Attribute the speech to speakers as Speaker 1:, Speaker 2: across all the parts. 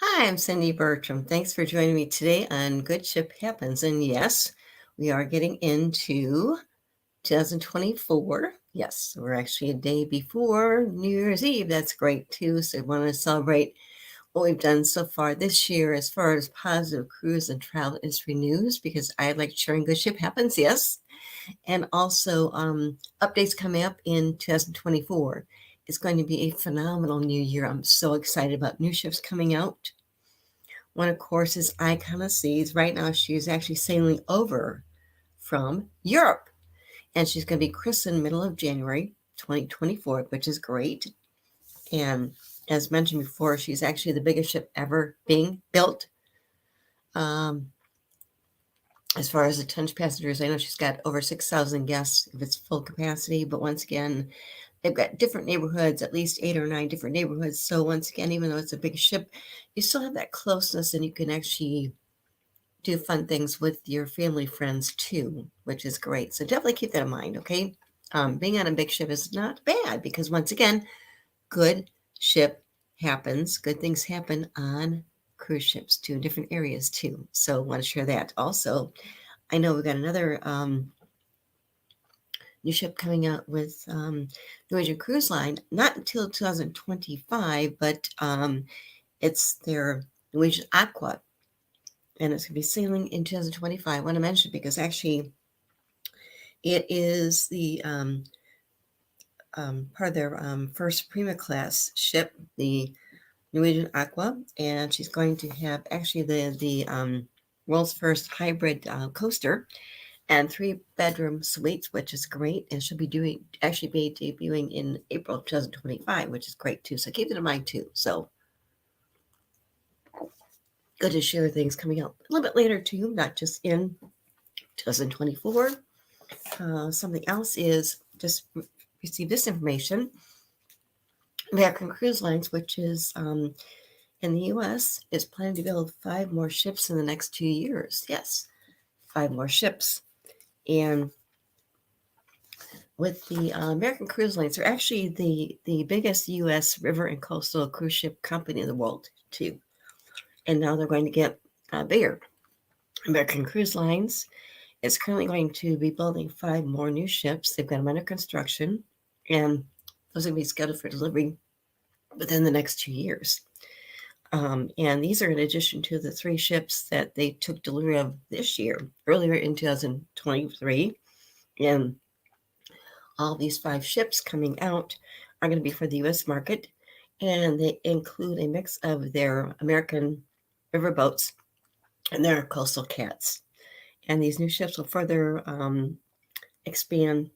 Speaker 1: Hi, I'm Cindy Bertram. Thanks for joining me today on Good Ship Happens. And yes, we are getting into 2024. Yes, we're actually a day before New Year's Eve. That's great too. So I want to celebrate what we've done so far this year as far as positive cruise and travel industry news because I like sharing Good Ship Happens. Yes. And also updates coming up in 2024. It's going to be a phenomenal new year. I'm so excited about new ships coming out. One, of course, is Icon Seas. Right now, she is actually sailing over from Europe, and she's going to be christened middle of January 2024, which is great. And as mentioned before, she's actually the biggest ship ever being built. As far as the tonnage passengers, I know she's got over 6,000 guests if it's full capacity. But once again, they've got different neighborhoods, at least 8 or 9 different neighborhoods. So once again, even though it's a big ship, you still have that closeness and you can actually do fun things with your family friends too, which is great. So definitely keep that in mind, okay? Being on a big ship is not bad because once again, good ship happens. Good things happen on cruise ships too, in different areas too. So I want to share that. Also, I know we've got another new ship coming out with Norwegian Cruise Line, not until 2025, but it's their Norwegian Aqua, and it's going to be sailing in 2025. I want to mention because actually it is the part of their first Prima class ship, the Norwegian Aqua, and she's going to have actually the world's first hybrid coaster and 3-bedroom suites, which is great. And she'll be debuting in April 2025, which is great too. So keep it in mind too. So good to share things coming out a little bit later too, not just in 2024. Something else is just receive this information. American Cruise Lines, which is in the U.S., is planning to build 5 more ships in the next 2 years. Yes, 5 more ships. And with the American Cruise Lines, they're actually the biggest U.S. river and coastal cruise ship company in the world, too. And now they're going to get bigger. American Cruise Lines is currently going to be building 5 more new ships. They've got them under construction, and those are going to be scheduled for delivery within the next 2 years. And these are in addition to the 3 ships that they took delivery of this year, earlier in 2023. And all these 5 ships coming out are going to be for the U.S. market, and they include a mix of their American riverboats and their coastal cats. And these new ships will further expand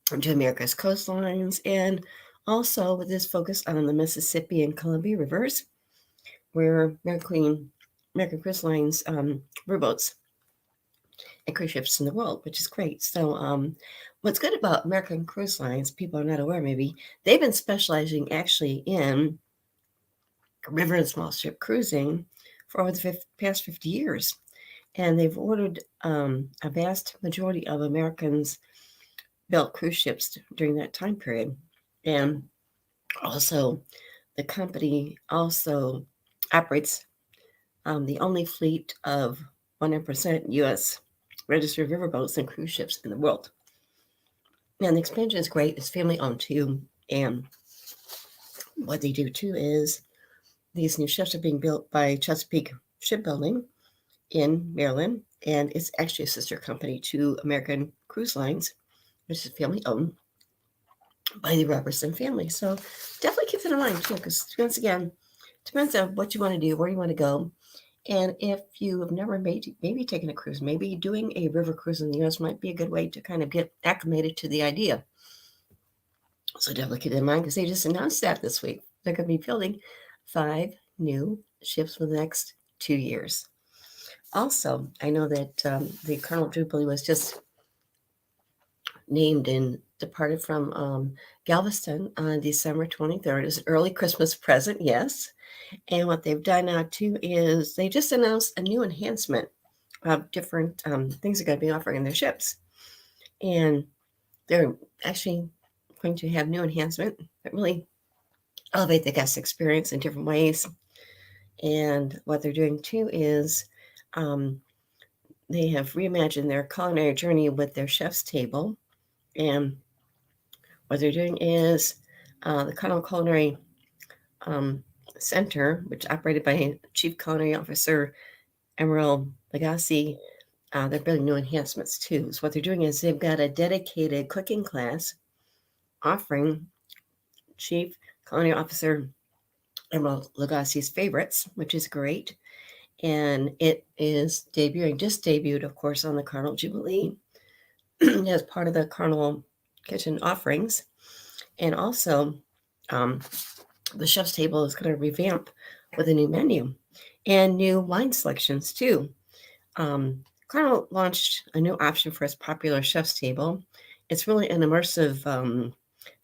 Speaker 1: to America's coastlines, and also with this focus on the Mississippi and Columbia rivers, where American Cruise Lines riverboats and cruise ships in the world, which is great. So what's good about American Cruise Lines, people are not aware maybe, they've been specializing actually in river and small ship cruising for over the past 50 years. And they've ordered a vast majority of Americans built cruise ships during that time period. And also, the company also operates the only fleet of 100% U.S. registered riverboats and cruise ships in the world. And the expansion is great. It's family owned too. And what they do too is these new ships are being built by Chesapeake Shipbuilding in Maryland. And it's actually a sister company to American Cruise Lines, which is family owned by the Robertson family. So definitely keep that in mind too, because once again, depends on what you want to do, where you want to go. And if you have never maybe taken a cruise, maybe doing a river cruise in the U.S. might be a good way to kind of get acclimated to the idea. So definitely keep that in mind because they just announced that this week. They're going to be building 5 new ships for the next 2 years. Also, I know that the Carnival Jubilee was just named and departed from Galveston on December 23rd. It's an early Christmas present, yes. And what they've done now too is they just announced a new enhancement of different things they're going to be offering in their ships. And they're actually going to have new enhancement that really elevate the guest experience in different ways. And what they're doing too is they have reimagined their culinary journey with their chef's table. And what they're doing is the Carnival Culinary Center, which is operated by Chief Culinary Officer Emerald Lagasse, they're building new enhancements too. So what they're doing is they've got a dedicated cooking class offering Chief Culinary Officer Emerald Lagasse's favorites, which is great. And it is just debuted, of course, on the Carnival Jubilee as part of the Carnival Kitchen offerings. And also, the chef's table is going to revamp with a new menu and new wine selections too. Carnival launched a new option for its popular chef's table. It's really an immersive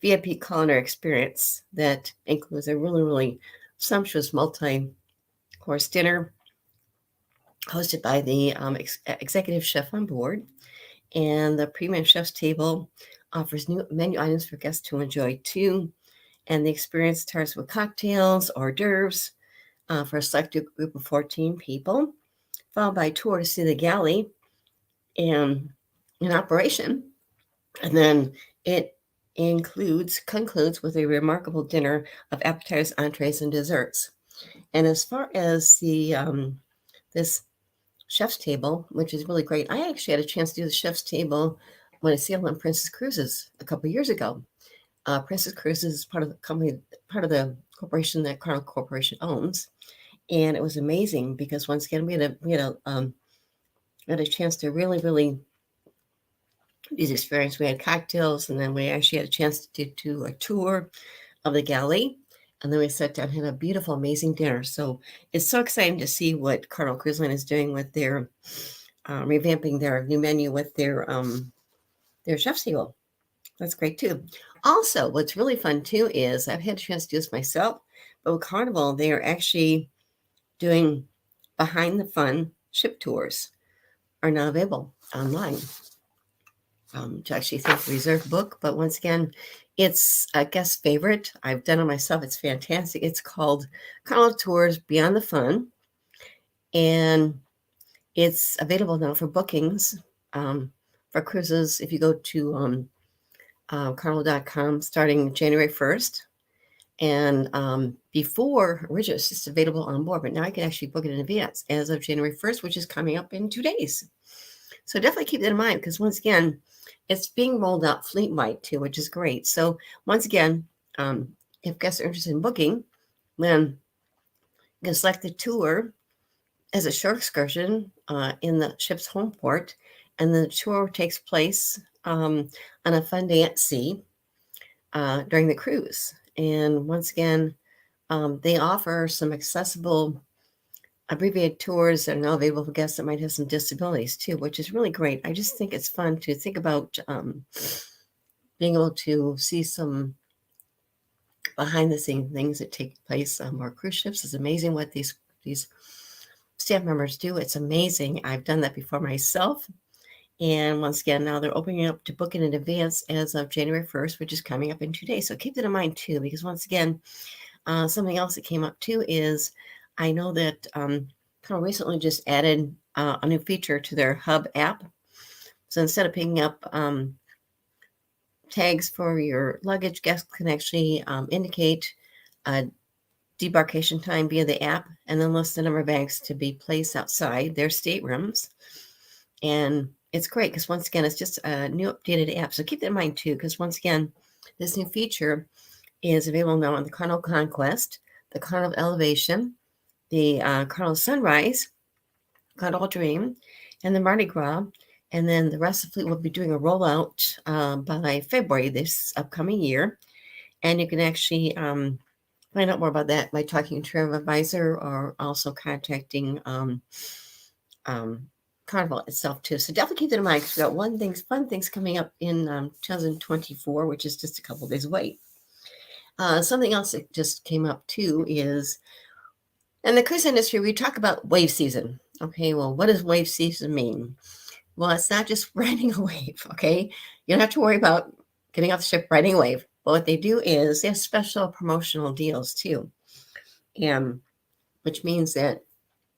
Speaker 1: VIP culinary experience that includes a really, really sumptuous multi-course dinner hosted by the executive chef on board. And the premium chef's table offers new menu items for guests to enjoy too. And the experience starts with cocktails, hors d'oeuvres for a selected group of 14 people, followed by a tour to see the galley and in operation. And then it concludes with a remarkable dinner of appetizers, entrees, and desserts. And as far as the this chef's table, which is really great, I actually had a chance to do the chef's table when I sailed on Princess Cruises a couple of years ago. Princess Cruises is part of the company, part of the corporation that Carnival Corporation owns, and it was amazing because once again we had a chance to really these experience. We had cocktails, and then we actually had a chance to do a tour of the galley, and then we sat down and had a beautiful, amazing dinner. So it's so exciting to see what Carnival Cruise Line is doing with their revamping their new menu with their chef's table. That's great too. Also, what's really fun too is I've had a chance to do this myself, but with Carnival, they are actually doing behind the fun ship tours are now available online. To actually think reserve book, but once again, it's a guest favorite. I've done it myself. It's fantastic. It's called Carnival Tours Beyond the Fun, and it's available now for bookings for cruises. If you go to carnival.com starting January 1st, and before originally it's just available on board, but now I can actually book it in advance as of January 1st, which is coming up in 2 days. So definitely keep that in mind because once again, it's being rolled out fleet-wide too, which is great. So once again, if guests are interested in booking, then you can select the tour as a short excursion in the ship's home port, and the tour takes place on a fun day at sea during the cruise. And once again, they offer some accessible abbreviated tours that are now available for guests that might have some disabilities too, which is really great. I just think it's fun to think about being able to see some behind the scene things that take place on our cruise ships. It's amazing what these staff members do. It's amazing. I've done that before myself. And once again, now they're opening up to book in advance as of January 1st, which is coming up in 2 days. So keep that in mind too, because once again, something else that came up too is I know that Carnival recently just added a new feature to their Hub app. So instead of picking up tags for your luggage, guests can actually indicate a debarkation time via the app and then list the number of bags to be placed outside their staterooms. And it's great because once again, it's just a new updated app. So keep that in mind too, because once again, this new feature is available now on the Carnival Conquest, the Carnival Elevation, the Carnival Sunrise, Carnival Dream, and the Mardi Gras. And then the rest of the fleet will be doing a rollout by February this upcoming year. And you can actually find out more about that by talking to an advisor or also contacting Carnival itself too. So definitely keep that in mind because we've got fun things coming up in 2024, which is just a couple of days away. Something else that just came up too is in the cruise industry, we talk about wave season. Okay, well, what does wave season mean? Well, it's not just riding a wave, okay? You don't have to worry about getting off the ship riding a wave. But what they do is they have special promotional deals too, and which means that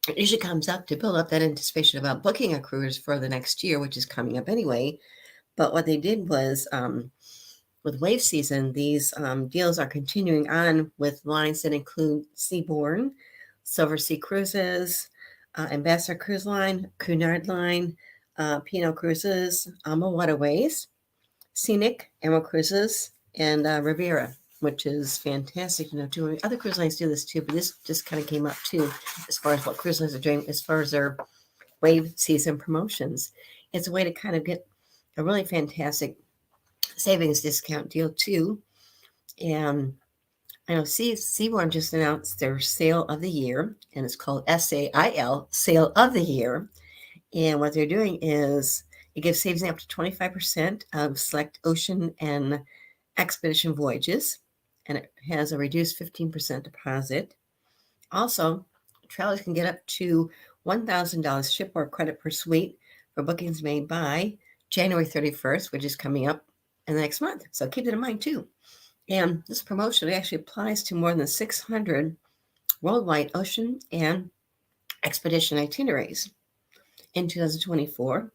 Speaker 1: it usually comes up to build up that anticipation about booking a cruise for the next year, which is coming up anyway. But what they did was with wave season, these deals are continuing on with lines that include Seabourn, Silver Sea Cruises, Ambassador Cruise Line, Cunard Line, P&O Cruises, Alma Waterways, Scenic, Emerald Cruises, and Riviera, which is fantastic. Too. Other cruise lines do this too, but this just kind of came up too, as far as what cruise lines are doing, as far as their wave season promotions. It's a way to kind of get a really fantastic savings discount deal too. And I know Seabourn just announced their sale of the year, and it's called SAIL, Sale of the Year. And what they're doing is it gives savings up to 25% of select ocean and expedition voyages, and it has a reduced 15% deposit. Also, travelers can get up to $1,000 shipboard credit per suite for bookings made by January 31st, which is coming up in the next month. So keep that in mind too. And this promotion actually applies to more than 600 worldwide ocean and expedition itineraries in 2024.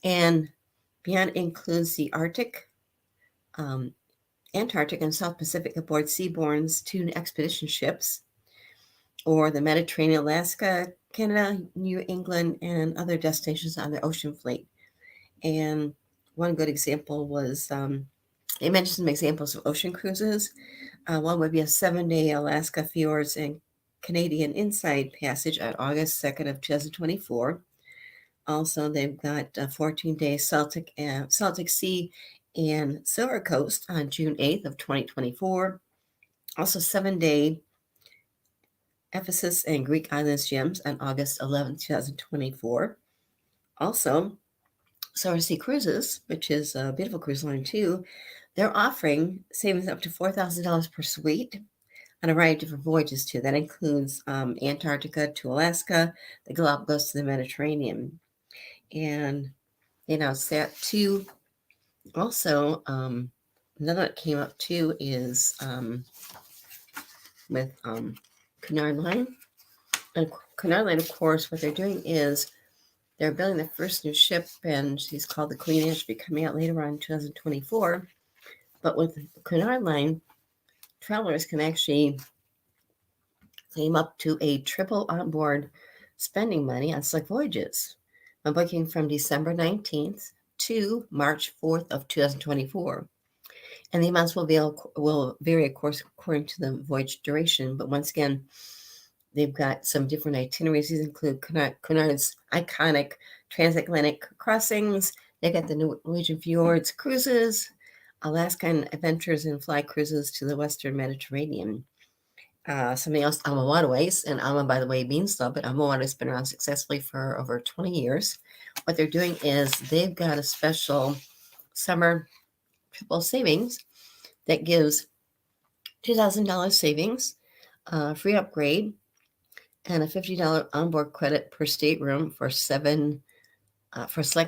Speaker 1: And beyond includes the Arctic, Antarctic, and South Pacific aboard Seabourn's 2 expedition ships, or the Mediterranean, Alaska, Canada, New England, and other destinations on the ocean fleet. And one good example was they mentioned some examples of ocean cruises. One would be a 7-day Alaska Fjords and Canadian Inside Passage on August 2nd of 2024. Also, they've got a 14-day Celtic Sea and Silver Coast on June 8th of 2024. Also, 7-day Ephesus and Greek Islands Gems on August 11th, 2024. Also, Silver Sea Cruises, which is a beautiful cruise line too, they're offering savings up to $4,000 per suite on a variety of different voyages too. That includes Antarctica to Alaska, the Galapagos to the Mediterranean. And they announced that too. Also, another that came up too is with Cunard Line. And Cunard Line, of course, what they're doing is they're building the first new ship, and she's called the Queen Anne. She'll be coming out later on in 2024. But with Cunard Line, travelers can actually claim up to a triple onboard spending money on select voyages when booking from December 19th to March 4th of 2024. And the amounts will vary, of course, according to the voyage duration. But once again, they've got some different itineraries. These include Cunard's iconic transatlantic crossings. They got the Norwegian Fjords cruises, Alaskan adventures and fly cruises to the Western Mediterranean. Something else, Alma Waterways, and Alma, by the way, means love, but Alma Waterways has been around successfully for over 20 years. What they're doing is they've got a special summer triple savings that gives $2,000 savings, free upgrade, and a $50 onboard credit per stateroom for select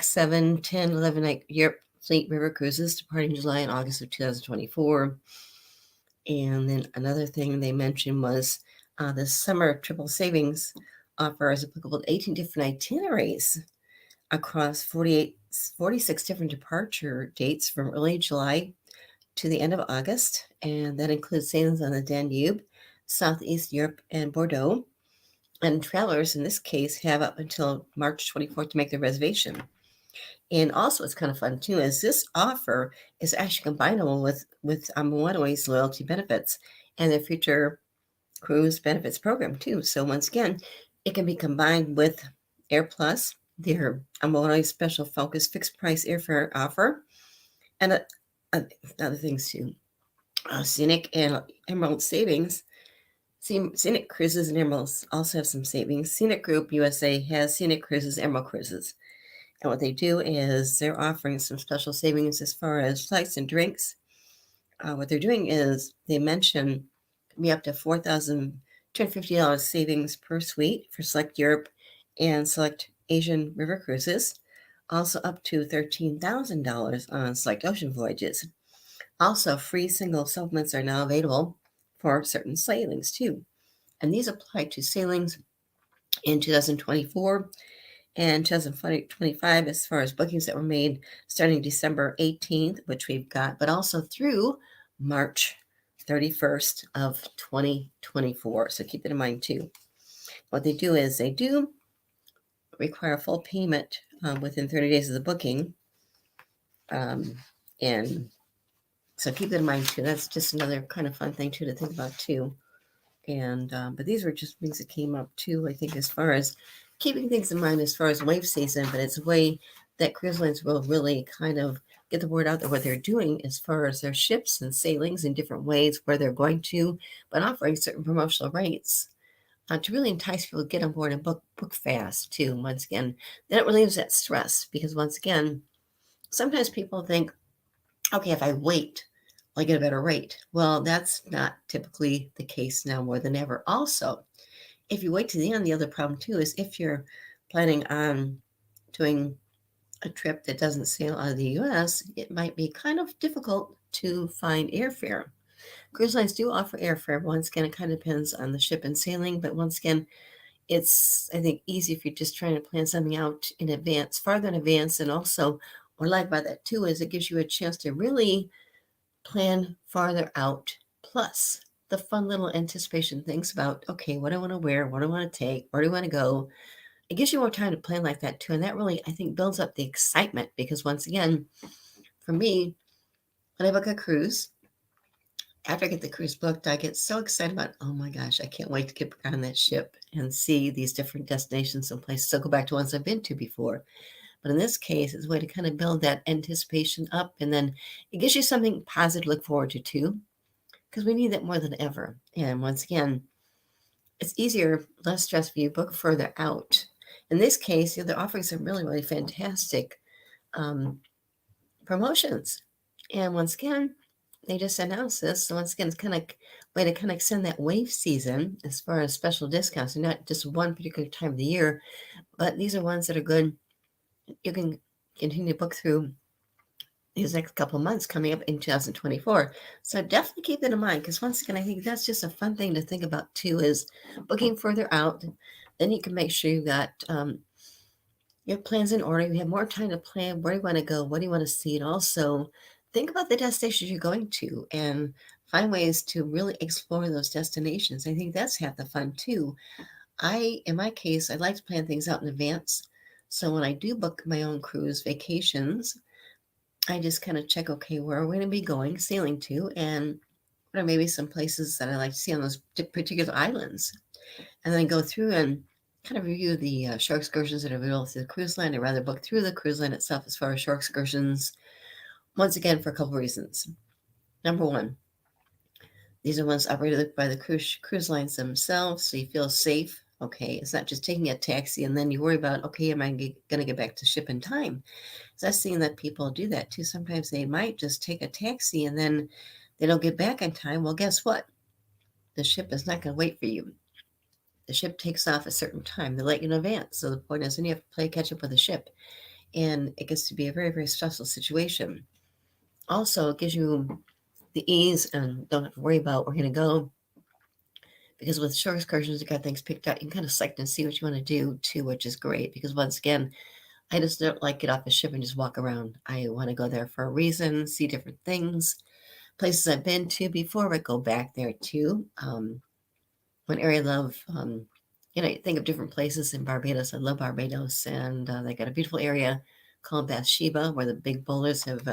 Speaker 1: 7, 10, 11 night Europe Fleet River cruises departing July and August of 2024. And then another thing they mentioned was the summer triple savings offer is applicable to 18 different itineraries across 46 different departure dates from early July to the end of August. And that includes sailings on the Danube, Southeast Europe, and Bordeaux. And travelers in this case have up until March 24th to make their reservation. And also, it's kind of fun too, is this offer is actually combinable with Waterways loyalty benefits and their future cruise benefits program too. So once again, it can be combined with AirPlus, their Waterways special focus fixed price airfare offer, and other things too. Scenic and Emerald savings. Scenic Cruises and Emeralds also have some savings. Scenic Group USA has Scenic Cruises, Emerald Cruises. And what they do is they're offering some special savings as far as flights and drinks. What they're doing is they mention be up to $4,250 savings per suite for select Europe and select Asian river cruises. Also up to $13,000 on select ocean voyages. Also, free single supplements are now available for certain sailings too. And these apply to sailings in 2024 and 2025 as far as bookings that were made starting December 18th, which we've got, but also through March 31st of 2024. So keep that in mind too. What they do is they do require full payment within 30 days of the booking. And so keep that in mind too. That's just another kind of fun thing too to think about too. And but these were just things that came up too, I think, as far as keeping things in mind as far as wave season, but it's a way that cruise lines will really kind of get the word out there what they're doing as far as their ships and sailings in different ways where they're going to, but offering certain promotional rates to really entice people to get on board and book fast too. Once again, then it relieves that stress because once again, sometimes people think, okay, if I wait, I get a better rate. Well, that's not typically the case now more than ever. Also, if you wait to the end, the other problem too is if you're planning on doing a trip that doesn't sail out of the US, it might be kind of difficult to find airfare. Cruise lines do offer airfare. Once again, it kind of depends on the ship and sailing, but once again, it's, I think, easy if you're just trying to plan something out in advance, farther in advance. And also, what I like about that too is it gives you a chance to really plan farther out. Plus, the fun little anticipation things about, okay, what do I want to wear? What do I want to take? Where do I want to go? It gives you more time to plan like that too. And that really, I think, builds up the excitement because once again, for me, when I book a cruise, after I get the cruise booked, I get so excited about, oh my gosh, I can't wait to get back on that ship and see these different destinations and places. So go back to ones I've been to before. But in this case, it's a way to kind of build that anticipation up. And then it gives you something positive to look forward to too, because we need that more than ever. And once again, it's easier, less stress for you, book further out. In this case, they're offering some really, really fantastic promotions. And once again, they just announced this. So once again, it's kind of way to kind of extend that wave season as far as special discounts. They're not just one particular time of the year, but these are ones that are good. You can continue to book through these next couple of months coming up in 2024. So definitely keep that in mind because once again, I think that's just a fun thing to think about too is booking further out. Then you can make sure you've got your plans in order. You have more time to plan where do you want to go, what do you want to see, and also think about the destinations you're going to and find ways to really explore those destinations. I think that's half the fun too. In my case, I like to plan things out in advance. So when I do book my own cruise vacations, I just kind of check, okay, where are we going to be going, sailing to, and what are maybe some places that I like to see on those particular islands. And then go through and kind of review the shore excursions that are available through the cruise line. I'd rather book through the cruise line itself as far as shore excursions, once again, for a couple reasons. Number one, these are ones operated by the cruise lines themselves, so you feel safe. Okay, it's not just taking a taxi and then you worry about, okay, am I going to get back to ship in time? So I've seen that people do that too. Sometimes they might just take a taxi and then they don't get back in time. Well, guess what? The ship is not going to wait for you. The ship takes off at a certain time. They let you in advance. So the point is, then you have to play catch up with the ship. And it gets to be a very, very stressful situation. Also, it gives you the ease and don't have to worry about where you're going to go. Because with shore excursions, you got things picked out. You can kind of select and see what you want to do too, which is great. Because once again, I just don't like get off the ship and just walk around. I want to go there for a reason, see different things, places I've been to before, but go back there too. One area I love, you think of different places in Barbados. I love Barbados, and they got a beautiful area called Bathsheba where the big boulders have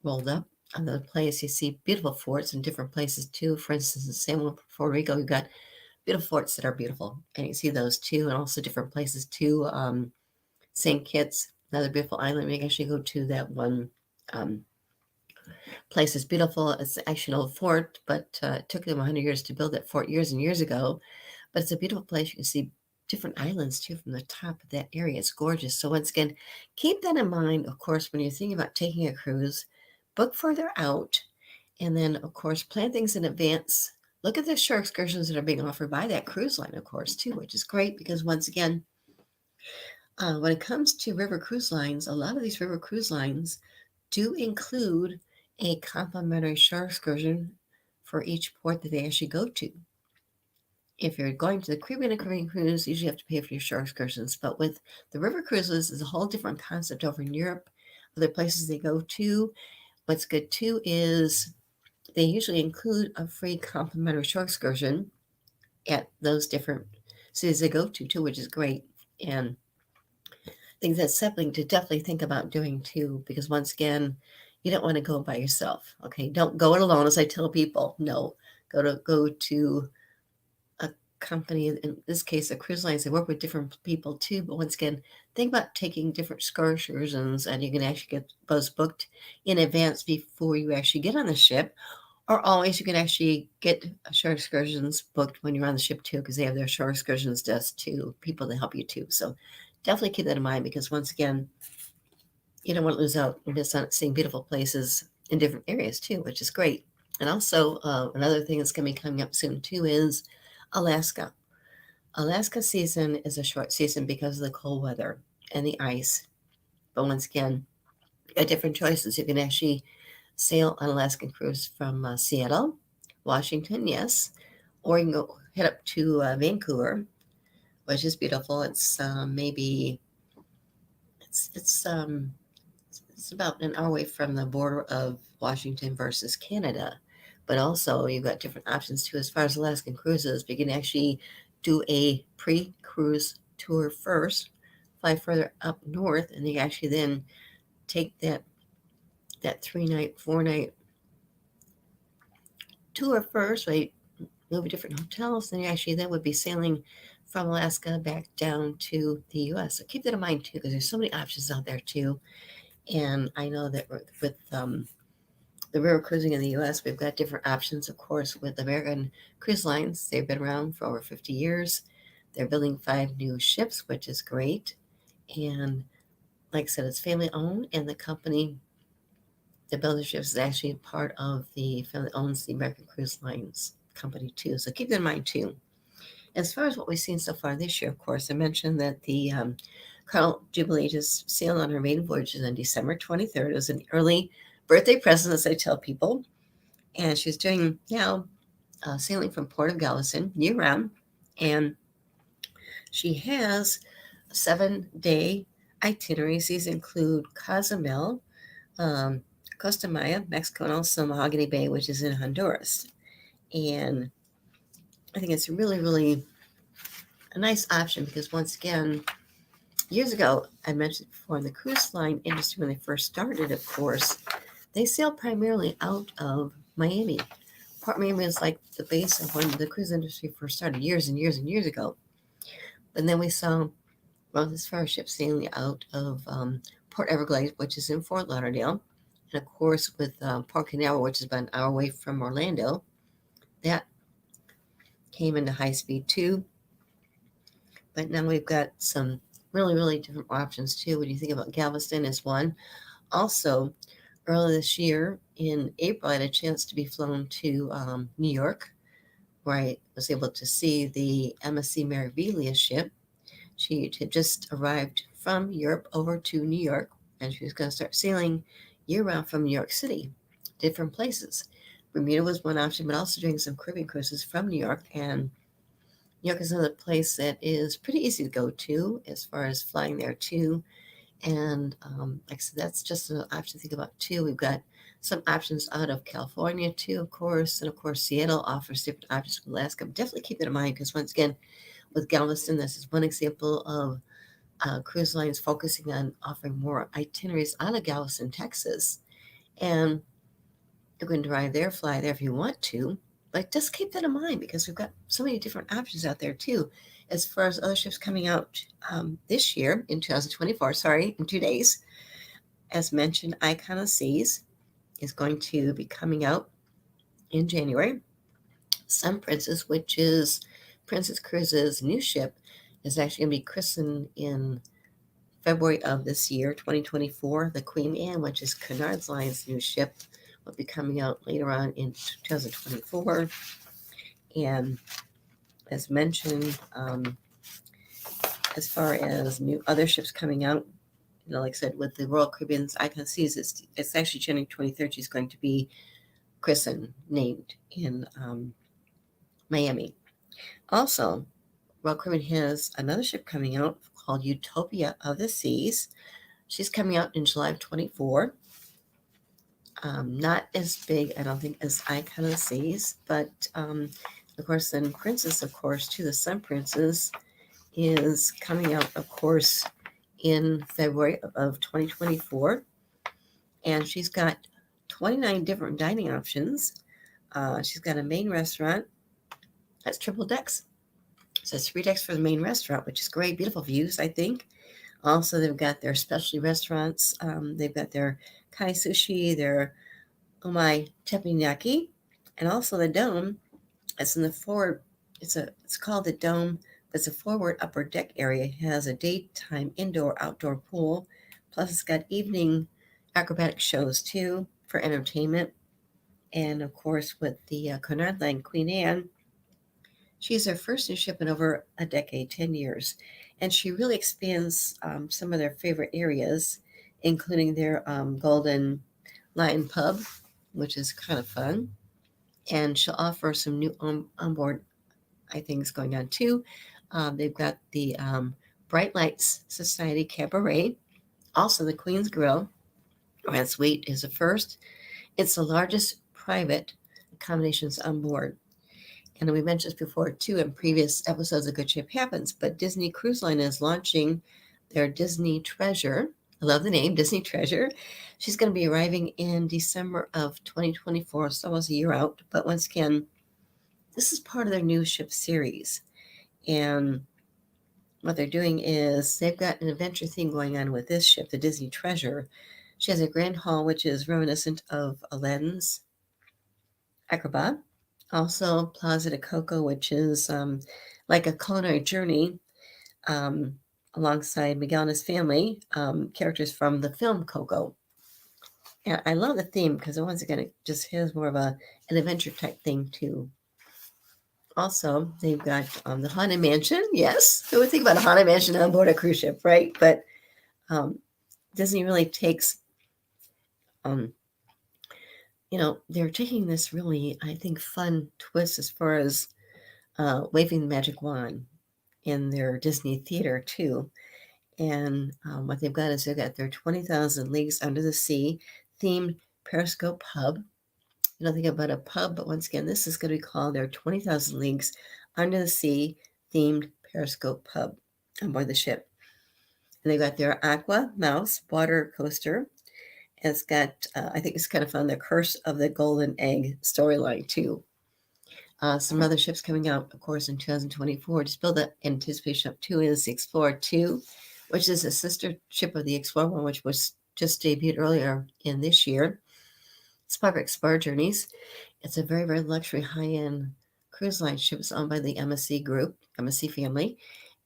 Speaker 1: rolled up. On the place, you see beautiful forts in different places too. For instance, in San Juan, Puerto Rico, you've got beautiful forts that are beautiful, and you see those too, and also different places too. St. Kitts, another beautiful island. We actually go to that one place. It's beautiful. It's actually an old fort, but it took them 100 years to build that fort years and years ago. But it's a beautiful place. You can see different islands too from the top of that area. It's gorgeous. So once again, keep that in mind, of course, when you're thinking about taking a cruise. Book further out, and then, of course, plan things in advance. Look at the shore excursions that are being offered by that cruise line, of course, too, which is great because once again, when it comes to river cruise lines, a lot of these river cruise lines do include a complimentary shore excursion for each port that they actually go to. If you're going to the Caribbean cruise, you usually have to pay for your shore excursions. But with the river cruises, is a whole different concept over in Europe, other places they go to. What's good too is they usually include a free complimentary shore excursion at those different cities they go to too, which is great. And I think that's something to definitely think about doing too, because once again, you don't want to go by yourself. Okay, don't go it alone, as I tell people. No, go to a company, in this case, a cruise lines. They work with different people too. But once again, think about taking different excursions, and you can actually get those booked in advance before you actually get on the ship. Or always, you can actually get shore excursions booked when you're on the ship too, because they have their shore excursions desk too, people that help you too. So definitely keep that in mind, because once again, you don't want to lose out and miss on seeing beautiful places in different areas too, which is great. And also, another thing that's going to be coming up soon too is Alaska. Alaska season is a short season because of the cold weather and the ice. But once again, you got different choices. You can actually sail on Alaskan cruise from Seattle, Washington, yes, or you can go head up to Vancouver, which is beautiful. It's about an hour away from the border of Washington versus Canada. But also, you've got different options too as far as Alaskan cruises. You can actually do a pre-cruise tour first, fly further up north, and you actually then take that 3-night, 4-night tour first, right? Move to different hotels, then you actually then would be sailing from Alaska back down to the U.S. So keep that in mind too, because there's so many options out there too. And I know that with the river cruising in the U.S., we've got different options, of course, with American Cruise Lines. They've been around for over 50 years. They're building 5 new ships, which is great. And like I said, it's family owned, and the company that builds the ships is actually part of the family that owns the American Cruise Lines company too. So keep that in mind too. As far as what we've seen so far this year, of course, I mentioned that the Carnival Jubilee just sailed on her maiden voyages on December 23rd. It was an early birthday present, as I tell people. And she's doing now sailing from Port of Galveston year round. And she has a 7-day itineraries. These include Cozumel, Costa Maya, Mexico, and also Mahogany Bay, which is in Honduras. And I think it's really, really a nice option because, once again, years ago, I mentioned before, in the cruise line industry, when they first started, of course, they sailed primarily out of Miami. Port Miami was like the base of when the cruise industry first started years and years and years ago. But then we saw this far ships sailing out of Port Everglades, which is in Fort Lauderdale. And of course, with Port Canaveral, which is about an hour away from Orlando, that came into high speed too. But now we've got some really, really different options too. When you think about Galveston as one. Also, earlier this year in April, I had a chance to be flown to New York, where I was able to see the MSC Meraviglia ship. She had just arrived from Europe over to New York, and she was going to start sailing year-round from New York City, different places. Bermuda was one option, but also doing some Caribbean cruises from New York. And New York is another place that is pretty easy to go to as far as flying there too. And like I said, that's just an option to think about too. We've got some options out of California too, of course. And of course, Seattle offers different options from Alaska. But definitely keep that in mind because, once again, with Galveston, this is one example of cruise lines focusing on offering more itineraries out of Galveston, Texas. And you can drive there, fly there if you want to. But just keep that in mind because we've got so many different options out there too. As far as other ships coming out this year in 2024, in 2 days, as mentioned, Icon of Seas is going to be coming out in January. Sun Princess, which is Princess Cruises' new ship, is actually going to be christened in February of this year, 2024. The Queen Anne, which is Cunard Line's new ship, will be coming out later on in 2024. And as mentioned, as far as new other ships coming out, like I said, with the Royal Caribbean's Icon Seas, it's actually January 23rd. She's going to be christened, named in Miami. Also, Royal Caribbean has another ship coming out called Utopia of the Seas. She's coming out in July of 24. Not as big, I don't think, as Icon of the Seas, but of course, then Princess, of course, too, the Sun Princess is coming out, of course, in February of 2024. And she's got 29 different dining options. She's got a main restaurant that's triple decks. So it's 3 decks for the main restaurant, which is great. Beautiful views, I think. Also, they've got their specialty restaurants. They've got their kai sushi, their omai teppanyaki, and also the dome. It's in the forward. It's called the dome. It's a forward upper deck area. It has a daytime indoor-outdoor pool. Plus, it's got evening acrobatic shows too for entertainment. And of course, with the Cunard Line Queen Anne, she's their first new ship in over a decade, 10 years. And she really expands some of their favorite areas, including their Golden Lion Pub, which is kind of fun. And she'll offer some new onboard, I think, is going on too. They've got the Bright Lights Society Cabaret, also the Queen's Grill. Grand Suite is the first. It's the largest private accommodations on board. And we mentioned this before too in previous episodes of Good Ship Happens, but Disney Cruise Line is launching their Disney Treasure. I love the name, Disney Treasure. She's going to be arriving in December of 2024, so almost a year out. But once again, this is part of their new ship series. And what they're doing is they've got an adventure theme going on with this ship, the Disney Treasure. She has a grand hall, which is reminiscent of Aladdin's Agrabah. Also, Plaza de Coco, which is like a culinary journey um, alongside Miguel and his family, characters from the film Coco. And I love the theme because once again, it just has more of an adventure type thing too. Also, they've got the Haunted Mansion. Yes, who would think about a Haunted Mansion on board a cruise ship, right? But Disney really takes, they're taking this really, I think, fun twist as far as waving the magic wand in their Disney theater too. And what they've got is they've got their 20,000 Leagues Under the Sea themed Periscope Pub. You don't think about a pub, but once again, this is going to be called their 20,000 Leagues Under the Sea themed Periscope Pub on board the ship. And they've got their Aqua Mouse water coaster. And it's got, I think it's kind of fun, the Curse of the Golden Egg storyline too. Some other ships coming out, of course, in 2024. Just build the anticipation up to is the Explorer 2, which is a sister ship of the Explorer 1, which was just debuted earlier in this year. Spyber Explorer Journeys. It's a very, very luxury, high-end cruise line ship. It's owned by the MSC Group, MSC family.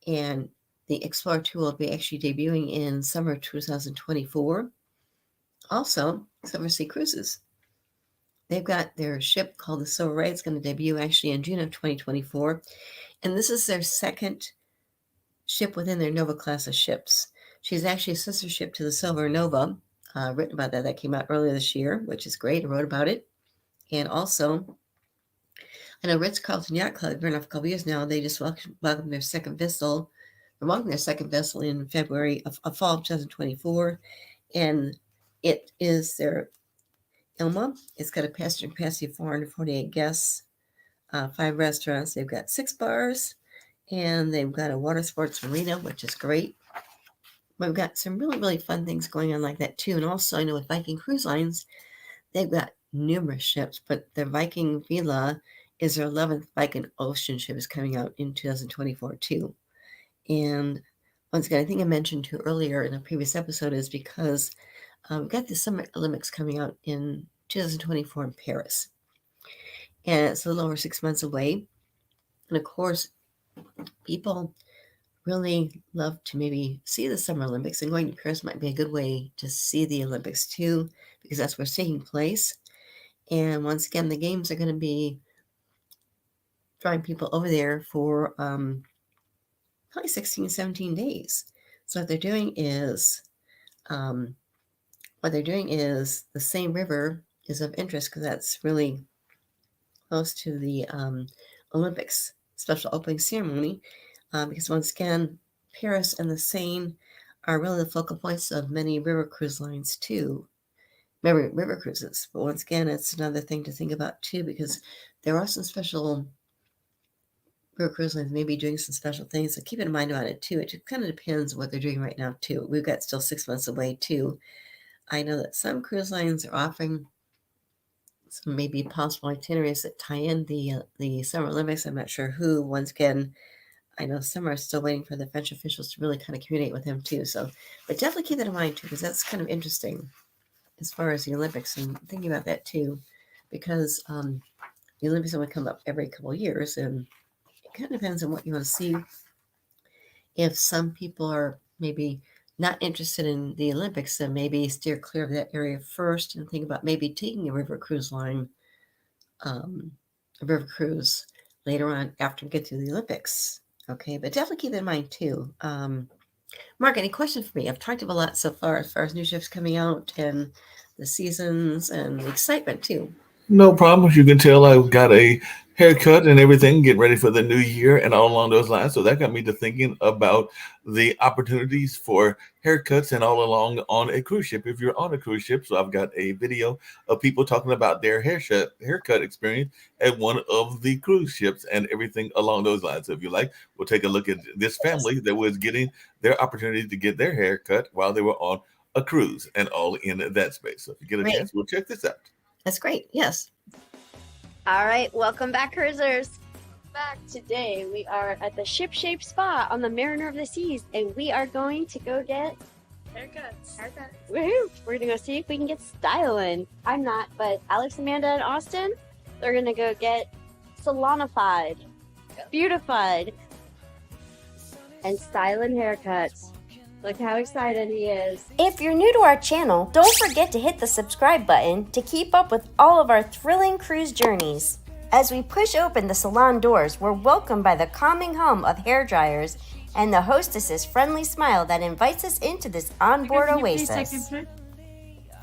Speaker 1: And the Explorer 2 will be actually debuting in summer 2024. Also, Silver Sea Cruises. They've got their ship called the Silver Ray. It's going to debut actually in June of 2024. And this is their second ship within their Nova class of ships. She's actually a sister ship to the Silver Nova. Written about that. That came out earlier this year, which is great. I wrote about it. And also, I know Ritz-Carlton Yacht Club, been off a couple years now, they just welcomed their second vessel. They're welcoming their second vessel in February of fall of 2024. And it is their Ilma. It's got a passenger capacity of 448 guests, 5 restaurants. They've got 6 bars, and they've got a water sports marina, which is great. We've got some really, really fun things going on like that too. And also, I know with Viking Cruise Lines, they've got numerous ships, but the Viking Vela is their 11th Viking Ocean ship is coming out in 2024 too. And once again, I think I mentioned too earlier in a previous episode is because we've got the Summer Olympics coming out in 2024 in Paris. And it's a little over 6 months away. And of course, people really love to maybe see the Summer Olympics, and going to Paris might be a good way to see the Olympics too, because that's where it's taking place. And once again, the games are going to be drawing people over there for probably 16, 17 days. So what they're doing is what they're doing is the same river is of interest because that's really close to the Olympics special opening ceremony. Because once again, Paris and the Seine are really the focal points of many river cruise lines too. River cruises. But once again, it's another thing to think about too, because there are some special river cruise lines maybe doing some special things. So keep in mind about it too. It kind of depends what they're doing right now too. We've got still 6 months away too. I know that some cruise lines are offering some maybe possible itineraries that tie in the Summer Olympics. I'm not sure who. Once again, I know some are still waiting for the French officials to really kind of communicate with him too. So, but definitely keep that in mind too, because that's kind of interesting as far as the Olympics and thinking about that too, because the Olympics only come up every couple of years, and it kind of depends on what you want to see. If some people are maybe not interested in the Olympics, then maybe steer clear of that area first and think about maybe taking a river cruise line, a river cruise later on after we get through the Olympics. Okay, but definitely keep that in mind too. Mark, any questions for me? I've talked about a lot so far as new ships coming out and the seasons and the excitement too.
Speaker 2: No problem. You can tell I've got a haircut and everything, getting ready for the new year and all along those lines. So that got me to thinking about the opportunities for haircuts and all along on a cruise ship. If you're on a cruise ship, so I've got a video of people talking about their haircut experience at one of the cruise ships and everything along those lines. So if you like, we'll take a look at this family that was getting their opportunity to get their haircut while they were on a cruise and all in that space. So if you get a chance, we'll check this out.
Speaker 1: That's great. Yes.
Speaker 3: All right. Welcome back, cruisers. Back today, we are at the Ship Shape Spa on the Mariner of the Seas, and we are going to go get
Speaker 4: haircuts.
Speaker 3: Woohoo! We're gonna go see if we can get styling. I'm not, but Alex, Amanda, and Austin, they're gonna go get salonified, beautified, and styling haircuts. Look how excited he is.
Speaker 5: If you're new to our channel, don't forget to hit the subscribe button to keep up with all of our thrilling cruise journeys. As we push open the salon doors, we're welcomed by the calming hum of hair dryers and the hostess's friendly smile that invites us into this onboard oasis.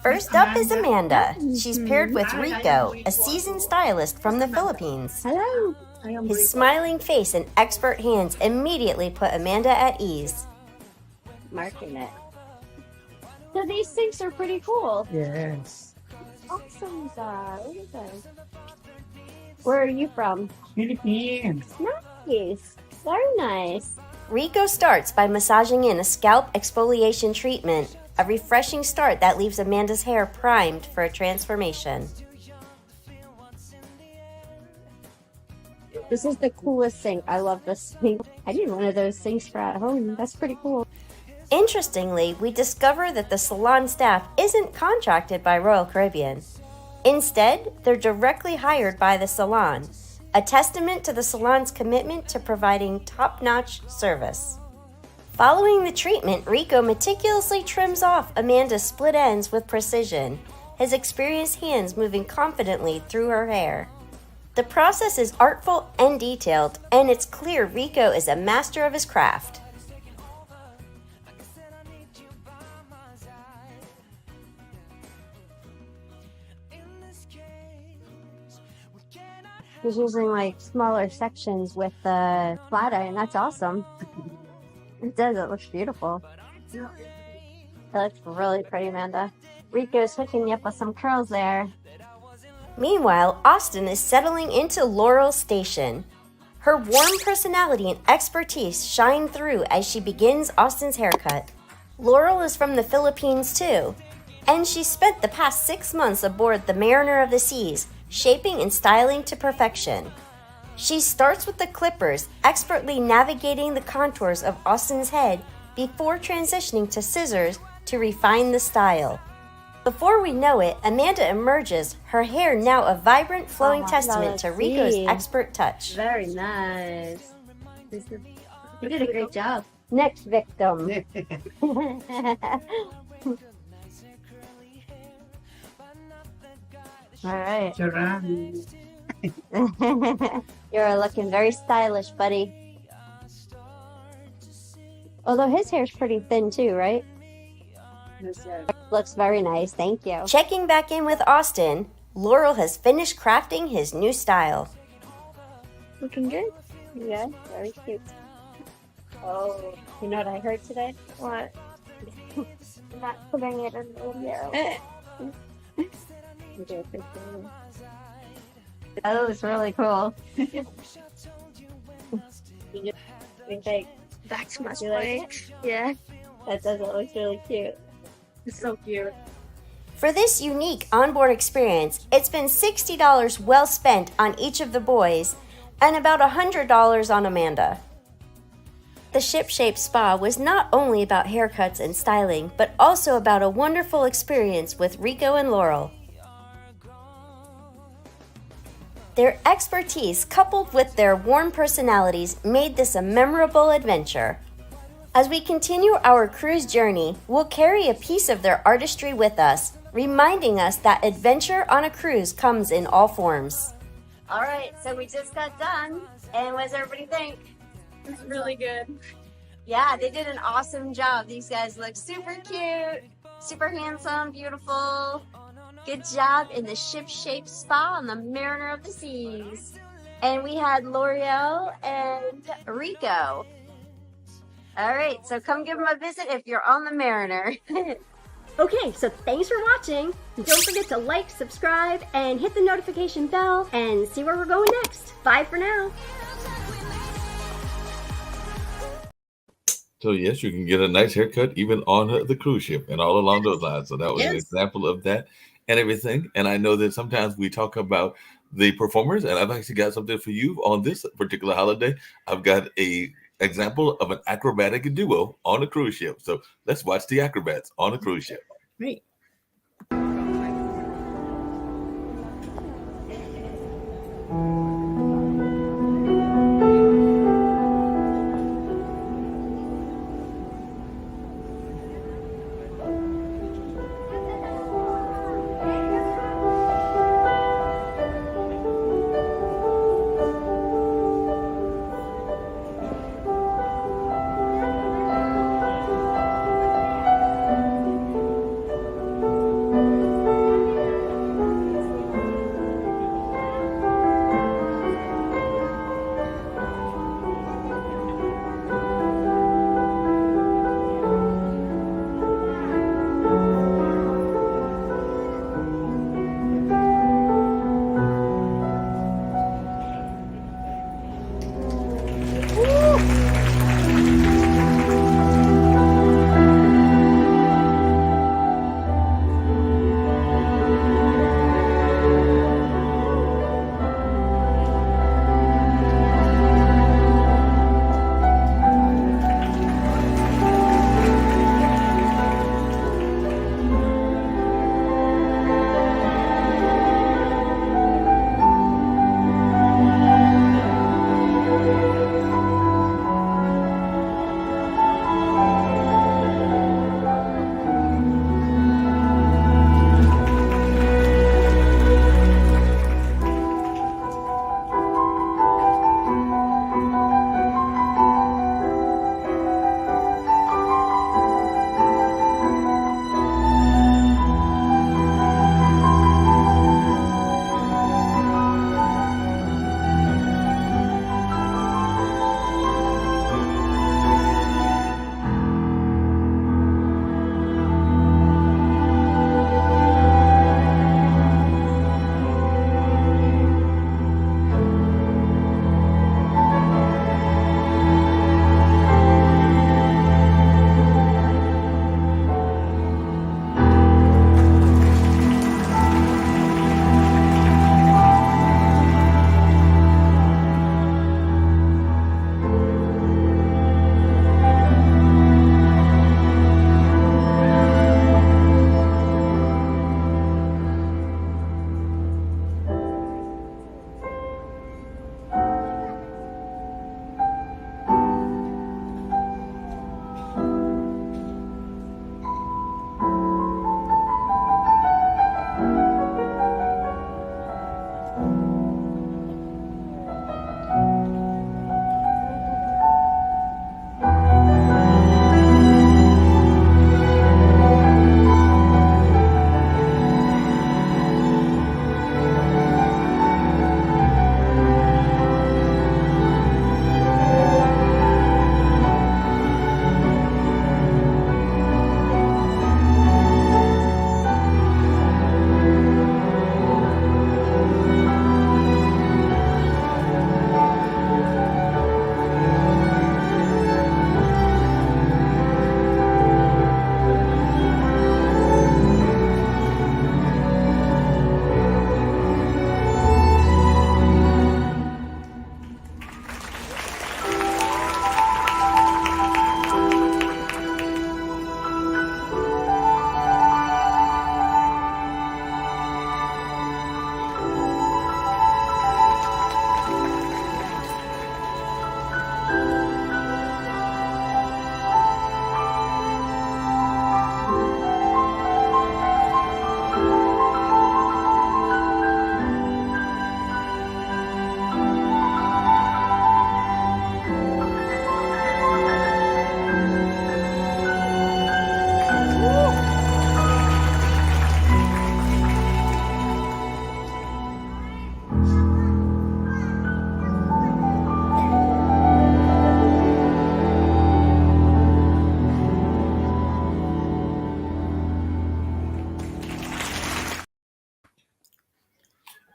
Speaker 5: First up is Amanda. She's paired with Rico, a seasoned stylist from the Philippines.
Speaker 3: Hello.
Speaker 5: His smiling face and expert hands immediately put Amanda at ease.
Speaker 3: Marking it. So these things are pretty cool.
Speaker 4: Yes.
Speaker 3: Awesome, look at those. Where are you from?
Speaker 4: Philippines.
Speaker 3: Nice. Very nice.
Speaker 5: Rico starts by massaging in a scalp exfoliation treatment, a refreshing start that leaves Amanda's hair primed for a transformation.
Speaker 3: This is the coolest thing. I love this thing. I need one of those things for at home. That's pretty cool.
Speaker 5: Interestingly, we discover that the salon staff isn't contracted by Royal Caribbean. Instead, they're directly hired by the salon, a testament to the salon's commitment to providing top-notch service. Following the treatment, Rico meticulously trims off Amanda's split ends with precision, his experienced hands moving confidently through her hair. The process is artful and detailed, and it's clear Rico is a master of his craft.
Speaker 3: He's using like smaller sections with the flat iron. That's awesome. It does. It looks beautiful. It looks really pretty, Amanda. Rico's hooking you up with some curls there.
Speaker 5: Meanwhile, Austin is settling into Laurel's station. Her warm personality and expertise shine through as she begins Austin's haircut. Laurel is from the Philippines too, and she spent the past 6 months aboard the Mariner of the Seas, shaping and styling to perfection. She starts with the clippers, expertly navigating the contours of Austin's head before transitioning to scissors to refine the style. Before we know it, Amanda emerges, her hair now a vibrant, flowing testament to Rico's expert touch.
Speaker 3: Very nice. You did a great job. Next victim. All right. You're looking very stylish, buddy. Although his hair's pretty thin too, right? Looks very nice. Thank you.
Speaker 5: Checking back in with Austin, Laurel has finished crafting his new style.
Speaker 3: Looking good. Yeah, very cute. Oh, you know what I heard today? What? I'm not putting it in the video. That looks really cool. That's my like, yeah. That does. It looks really cute.
Speaker 4: It's so cute.
Speaker 5: For this unique onboard experience, it's been $60 well spent on each of the boys and about $100 on Amanda. The Shipshape Spa was not only about haircuts and styling, but also about a wonderful experience with Rico and Laurel. Their expertise coupled with their warm personalities made this a memorable adventure. As we continue our cruise journey, we'll carry a piece of their artistry with us, reminding us that adventure on a cruise comes in all forms.
Speaker 3: All right, so we just got done, and what does everybody think?
Speaker 4: It's really good.
Speaker 3: Yeah, they did an awesome job. These guys look super cute, super handsome, beautiful. Good job in the Shipshape Spa on the Mariner of the Seas. And we had L'Oreal and Rico. All right, so come give them a visit if you're on the Mariner.
Speaker 6: Okay, so thanks for watching. Don't forget to like, subscribe, and hit the notification bell and see where we're going next. Bye for now.
Speaker 2: So yes, you can get a nice haircut even on the cruise ship and all along those lines. So that was an
Speaker 1: Yes.
Speaker 2: example of that and everything. And I know that sometimes we talk about the performers, and I've actually got something for you on this particular holiday. I've got a example of an acrobatic duo on a cruise ship. So let's watch the acrobats on a cruise ship.
Speaker 1: Great.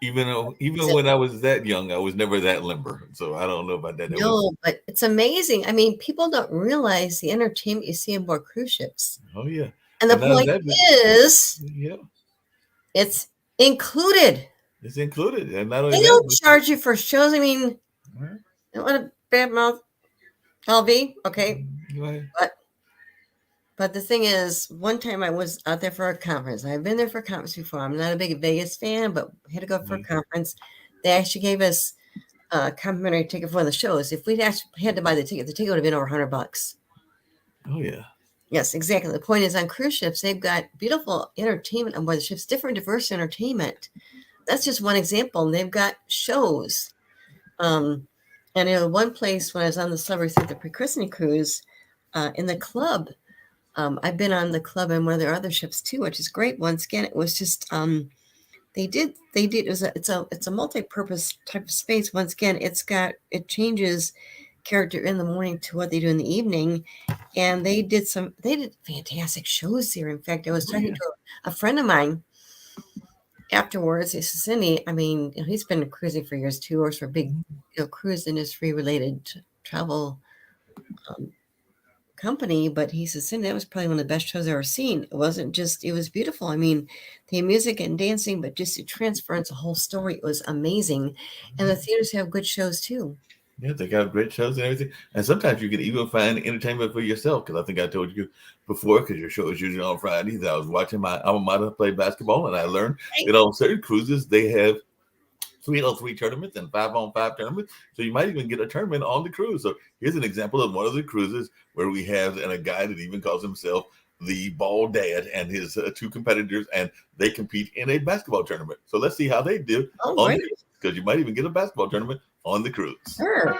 Speaker 2: Even when I was that young, I was never that limber. So I don't know about that.
Speaker 1: No, but it's amazing. I mean, people don't realize the entertainment you see on board cruise ships.
Speaker 2: Oh yeah.
Speaker 1: And the
Speaker 2: And now
Speaker 1: point
Speaker 2: that
Speaker 1: is,
Speaker 2: yeah,
Speaker 1: it's included.
Speaker 2: it's included. And not only
Speaker 1: They
Speaker 2: that,
Speaker 1: don't charge you for shows. I mean,
Speaker 2: Right.
Speaker 1: I don't want to bad mouth LV, okay?
Speaker 2: Right.
Speaker 1: But the thing is, one time I was out there for a conference. I've been there for a conference before. I'm not a big Vegas fan, but we had to go for a conference. They actually gave us a complimentary ticket for one of the shows. If we'd actually had to buy the ticket would have been over $100.
Speaker 2: Oh yeah.
Speaker 1: Yes, exactly. The point is, on cruise ships, they've got beautiful entertainment on board the ships, different, diverse entertainment. That's just one example. And they've got shows. And in one place, when I was on the Celebrity through the pre-christening cruise, in the club, I've been on the club in one of their other ships too, which is great. Once again, it was just it's a multi-purpose type of space. Once again, it changes character in the morning to what they do in the evening, and they did fantastic shows here. In fact, I was talking to a friend of mine afterwards. He says, Cindy, I mean, he's been cruising for years too, works for a big cruise industry related travel company, but he says, Cindy, that was probably one of the best shows I've ever seen. It was beautiful. I mean, the music and dancing, but just the transference, the whole story, it was amazing. And the theaters have good shows too.
Speaker 2: Yeah, they got great shows and everything. And sometimes you can even find entertainment for yourself. Because I think I told you before, because your show is usually on Fridays, I was watching my alma mater play basketball, and I learned that on certain cruises, they have 3-on-3 tournaments and 5-on-5 tournaments. So you might even get a tournament on the cruise. So here's an example of one of the cruises where we have a guy that even calls himself the Ball Dad and his two competitors, and they compete in a basketball tournament. So let's see how they do because you might even get a basketball tournament on the cruise.
Speaker 1: Sure.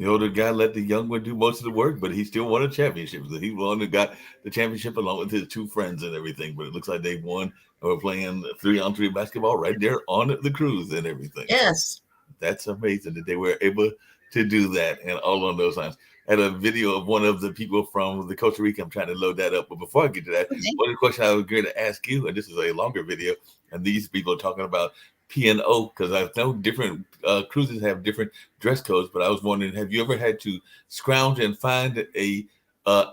Speaker 2: The older guy let the young one do most of the work, but he still won a championship. So he won and got the championship along with his two friends and everything. But it looks like they won and were playing 3-on-3 basketball right there on the cruise and everything.
Speaker 1: Yes.
Speaker 2: That's amazing that they were able to do that and all on those lines. I had a video of one of the people from the Costa Rica. I'm trying to load that up. But before I get to that, one of the questions I was going to ask you, and this is a longer video, and these people are talking about P&O, because I know different cruises have different dress codes, but I was wondering, have you ever had to scrounge and find a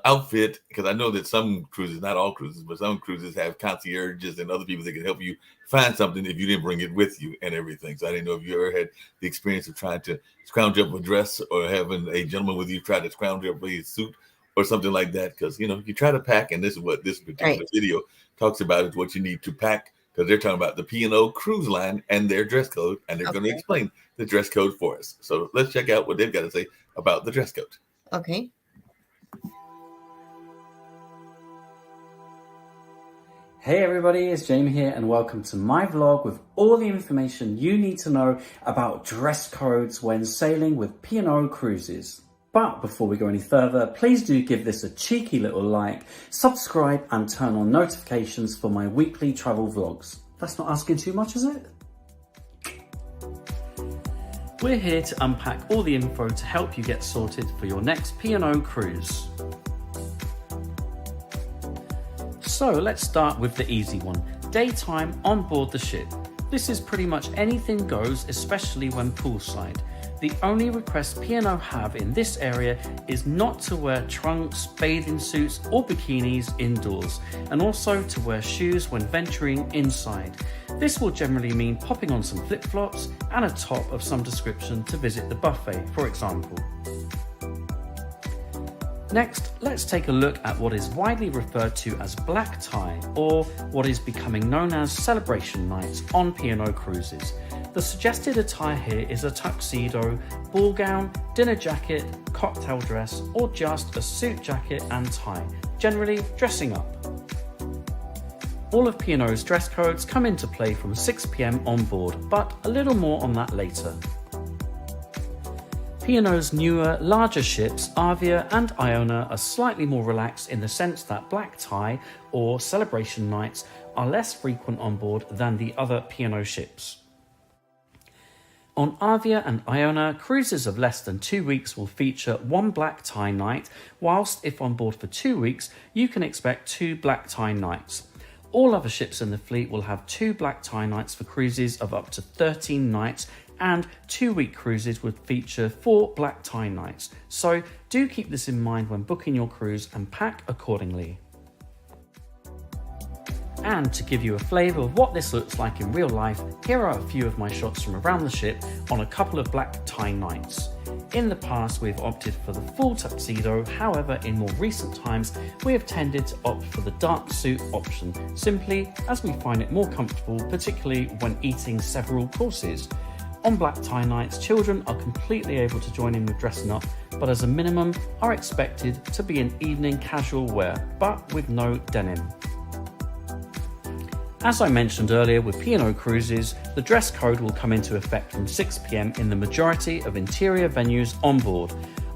Speaker 2: outfit? Because I know that some cruises, not all cruises, but some cruises have concierges and other people that can help you find something if you didn't bring it with you and everything. So I didn't know if you ever had the experience of trying to scrounge up a dress or having a gentleman with you try to scrounge up a suit or something like that. Because, you know, you try to pack, and this is what this particular video talks about, is what you need to pack, because they're talking about the P&O cruise line and their dress code, and they're going to explain the dress code for us. So let's check out what they've got to say about the dress code.
Speaker 1: Okay.
Speaker 7: Hey everybody, it's Jamie here and welcome to my vlog with all the information you need to know about dress codes when sailing with P&O Cruises. But before we go any further, please do give this a cheeky little like, subscribe and turn on notifications for my weekly travel vlogs. That's not asking too much, is it? We're here to unpack all the info to help you get sorted for your next P&O cruise. So let's start with the easy one, daytime on board the ship. This is pretty much anything goes, especially when poolside. The only request P&O have in this area is not to wear trunks, bathing suits or bikinis indoors, and also to wear shoes when venturing inside. This will generally mean popping on some flip-flops and a top of some description to visit the buffet, for example. Next, let's take a look at what is widely referred to as black tie, or what is becoming known as celebration nights on P&O cruises. The suggested attire here is a tuxedo, ball gown, dinner jacket, cocktail dress, or just a suit jacket and tie, generally dressing up. All of P&O's dress codes come into play from 6 PM on board, but a little more on that later. P&O's newer, larger ships, Avia and Iona, are slightly more relaxed in the sense that black tie or celebration nights are less frequent on board than the other P&O ships. On Avia and Iona, cruises of less than 2 weeks will feature one black tie night, whilst if on board for 2 weeks, you can expect 2 black tie nights. All other ships in the fleet will have 2 black tie nights for cruises of up to 13 nights, and 2-week cruises would feature 4 black tie nights. So do keep this in mind when booking your cruise and pack accordingly. And to give you a flavour of what this looks like in real life, here are a few of my shots from around the ship on a couple of black tie nights. In the past, we've opted for the full tuxedo, however, in more recent times, we have tended to opt for the dark suit option, simply as we find it more comfortable, particularly when eating several courses. On black tie nights, children are completely able to join in with dressing up, but as a minimum are expected to be in evening casual wear, but with no denim. As I mentioned earlier, with P&O cruises, the dress code will come into effect from 6 PM in the majority of interior venues on board.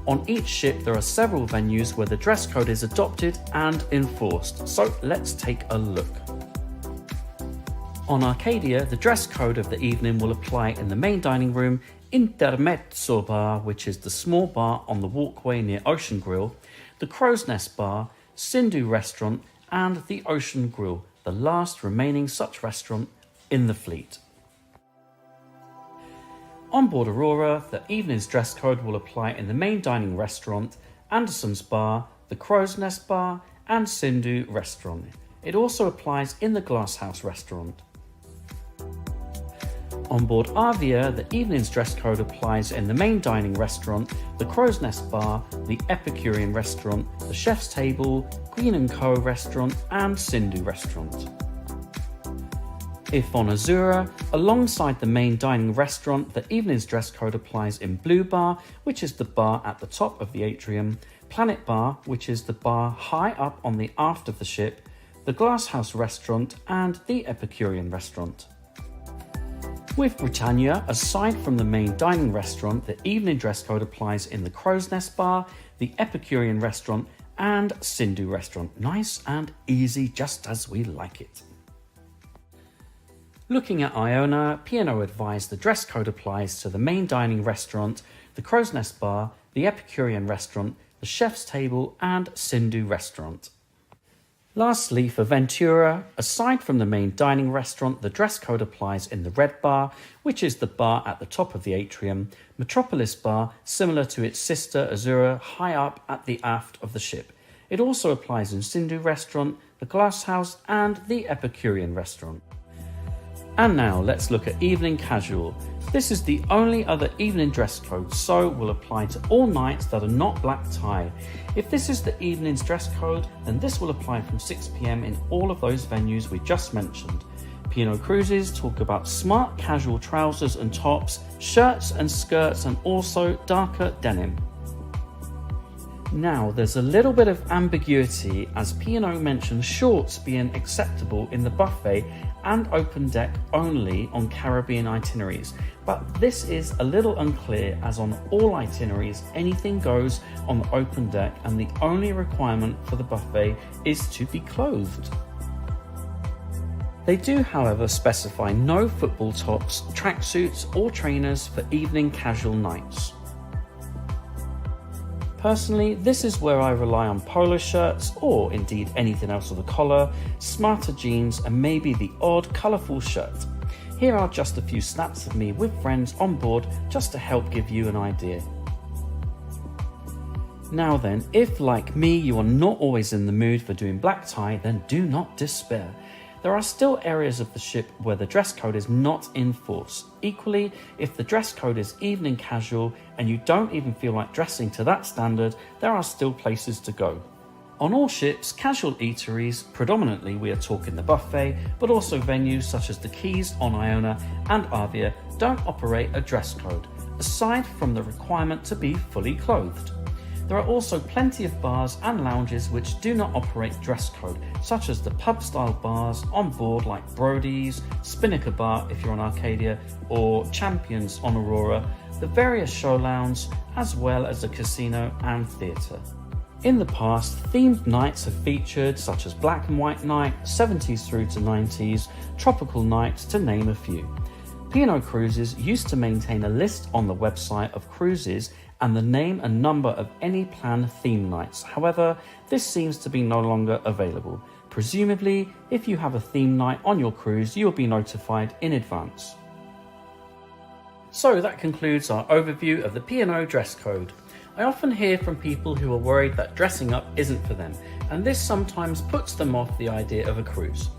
Speaker 7: On each ship, there are several venues where the dress code is adopted and enforced, so let's take a look. On Arcadia, the dress code of the evening will apply in the main dining room, Intermezzo Bar, which is the small bar on the walkway near Ocean Grill, the Crow's Nest Bar, Sindhu Restaurant, and the Ocean Grill, the last remaining such restaurant in the fleet. On board Aurora, the evening's dress code will apply in the main dining restaurant, Anderson's Bar, the Crow's Nest Bar, and Sindhu Restaurant. It also applies in the Glasshouse Restaurant. On board Avia, the evening's dress code applies in the main dining restaurant, the Crow's Nest Bar, the Epicurean Restaurant, the Chef's Table, Green & Co. Restaurant, and Sindhu Restaurant. If on Azura, alongside the main dining restaurant, the evening's dress code applies in Blue Bar, which is the bar at the top of the atrium, Planet Bar, which is the bar high up on the aft of the ship, the Glasshouse Restaurant, and the Epicurean Restaurant. With Britannia, aside from the main dining restaurant, the evening dress code applies in the Crow's Nest Bar, the Epicurean Restaurant, and Sindhu Restaurant. Nice and easy, just as we like it. Looking at Iona, P&O advised the dress code applies to the main dining restaurant, the Crow's Nest Bar, the Epicurean Restaurant, the Chef's Table, and Sindhu Restaurant. Lastly, for Ventura, aside from the main dining restaurant, the dress code applies in the Red Bar, which is the bar at the top of the atrium, Metropolis Bar, similar to its sister Azura, high up at the aft of the ship. It also applies in Sindhu Restaurant, the Glass House, and the Epicurean Restaurant. And now let's look at evening casual. This is the only other evening dress code, so will apply to all nights that are not black tie. If this is the evening's dress code, then this will apply from 6 p.m. in all of those venues we just mentioned. P&O Cruises talk about smart casual trousers and tops, shirts and skirts, and also darker denim. Now, there's a little bit of ambiguity as P&O mentions shorts being acceptable in the buffet and open deck only on Caribbean itineraries, but this is a little unclear as on all itineraries anything goes on the open deck and the only requirement for the buffet is to be clothed. They do, however, specify no football tops, tracksuits or trainers for evening casual nights. Personally, this is where I rely on polo shirts, or indeed anything else with a collar, smarter jeans, and maybe the odd colourful shirt. Here are just a few snaps of me with friends on board just to help give you an idea. Now then, if like me you are not always in the mood for doing black tie, then do not despair. There are still areas of the ship where the dress code is not in force. Equally, if the dress code is evening casual and you don't even feel like dressing to that standard, there are still places to go. On all ships, casual eateries, predominantly we are talking the buffet, but also venues such as the Keys on Iona and Avia don't operate a dress code, aside from the requirement to be fully clothed. There are also plenty of bars and lounges which do not operate dress code, such as the pub-style bars on board like Brody's, Spinnaker Bar if you're on Arcadia, or Champions on Aurora, the various show lounges, as well as the casino and theatre. In the past, themed nights have featured, such as Black and White Night, 70s through to 90s, Tropical Nights, to name a few. P&O Cruises used to maintain a list on the website of cruises and the name and number of any planned theme nights. However, this seems to be no longer available. Presumably, if you have a theme night on your cruise, you will be notified in advance. So that concludes our overview of the P&O dress code. I often hear from people who are worried that dressing up isn't for them, and this sometimes puts them off the idea of a cruise.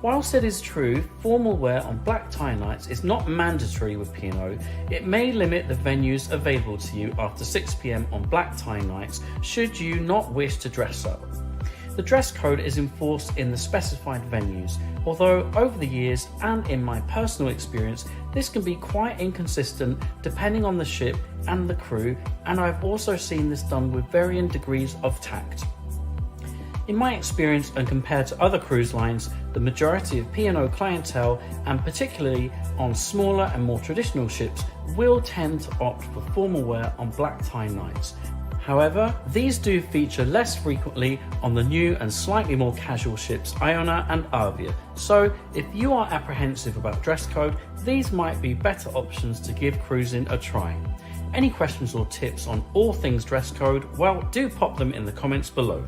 Speaker 7: Whilst it is true, formal wear on black tie nights is not mandatory with P&O, it may limit the venues available to you after 6 p.m. on black tie nights should you not wish to dress up. The dress code is enforced in the specified venues, although over the years and in my personal experience, this can be quite inconsistent depending on the ship and the crew, and I've also seen this done with varying degrees of tact. In my experience and compared to other cruise lines, the majority of P&O clientele, and particularly on smaller and more traditional ships, will tend to opt for formal wear on black tie nights. However, these do feature less frequently on the new and slightly more casual ships Iona and Avia, so if you are apprehensive about dress code, these might be better options to give cruising a try. Any questions or tips on all things dress code, well, do pop them in the comments below.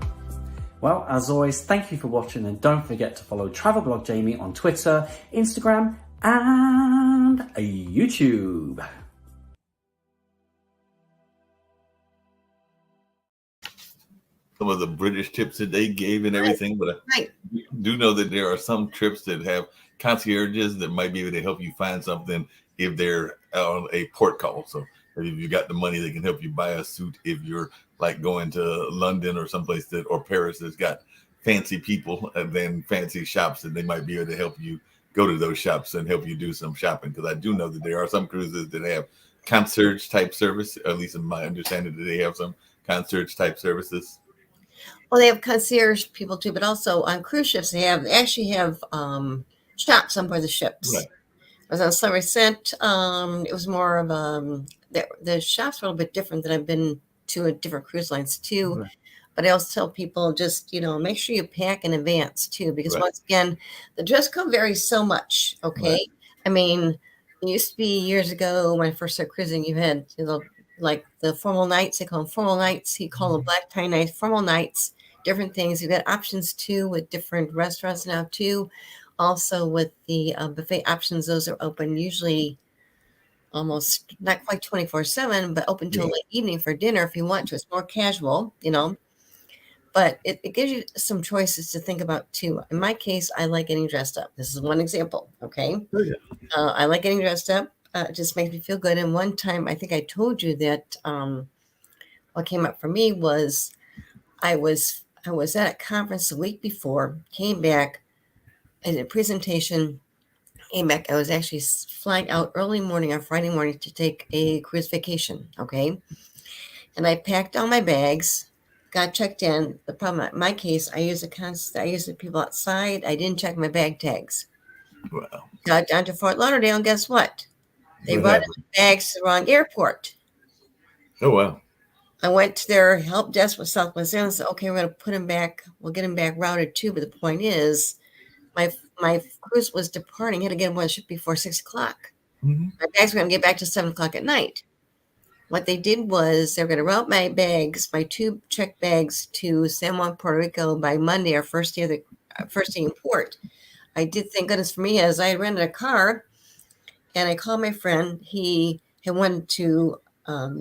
Speaker 7: Well, as always, thank you for watching, and don't forget to follow Travel Blog Jamie on Twitter, Instagram, and YouTube.
Speaker 2: Some of the British tips that they gave and everything, but I do know that there are some trips that have concierges that might be able to help you find something if they're on a port call. So if you got the money, they can help you buy a suit if you're like going to London or someplace that, or Paris, that's got fancy people and then fancy shops, and they might be able to help you go to those shops and help you do some shopping. Because I do know that there are some cruises that have concierge type service, at least in my understanding that they have some concierge type services.
Speaker 1: Well, they have concierge people too, but also on cruise ships, they actually have shops on board the ships.
Speaker 2: Right.
Speaker 1: was on Celery Scent. It was more of the shops were a little bit different than I've been to at different cruise lines too.
Speaker 2: Right.
Speaker 1: But I also tell people just, make sure you pack in advance too, because
Speaker 2: Right.
Speaker 1: once again, the dress code varies so much. Okay.
Speaker 2: Right.
Speaker 1: I mean, it used to be years ago when I first started cruising, you had, like the formal nights, they call them formal nights. He called them black tie nights, formal nights, different things. You've got options too with different restaurants now too. Also with the buffet options, those are open usually almost not quite 24/7, but open till
Speaker 2: Yeah.
Speaker 1: late evening for dinner if you want to. It's more casual, but it gives you some choices to think about too. In my case, I like getting dressed up. This is one example. Okay.
Speaker 2: Oh, yeah.
Speaker 1: I like getting dressed up. It just makes me feel good. And one time, I think I told you that what came up for me was I was at a conference the week before, came back, I did a presentation, came back. I was actually flying out early morning on Friday morning to take a cruise vacation. Okay. And I packed all my bags, got checked in. The problem in my case, I used the people outside. I didn't check my bag tags.
Speaker 2: Wow.
Speaker 1: Got down to Fort Lauderdale, and guess what? They
Speaker 2: What
Speaker 1: brought
Speaker 2: happened?
Speaker 1: my bags to the wrong airport.
Speaker 2: Oh, wow.
Speaker 1: I went to their help desk with Southwest Airlines and said, okay, we're going to put them back. We'll get them back routed too. But the point is, my cruise was departing. I had to get them on the ship before 6 o'clock.
Speaker 2: Hmm.
Speaker 1: My bags were going to get back to 7 o'clock at night. What they did was they were going to route my bags, my 2 checked bags, to San Juan, Puerto Rico by Monday, our first day in port. I did, thank goodness for me, as I had rented a car, and I called my friend. He had wanted to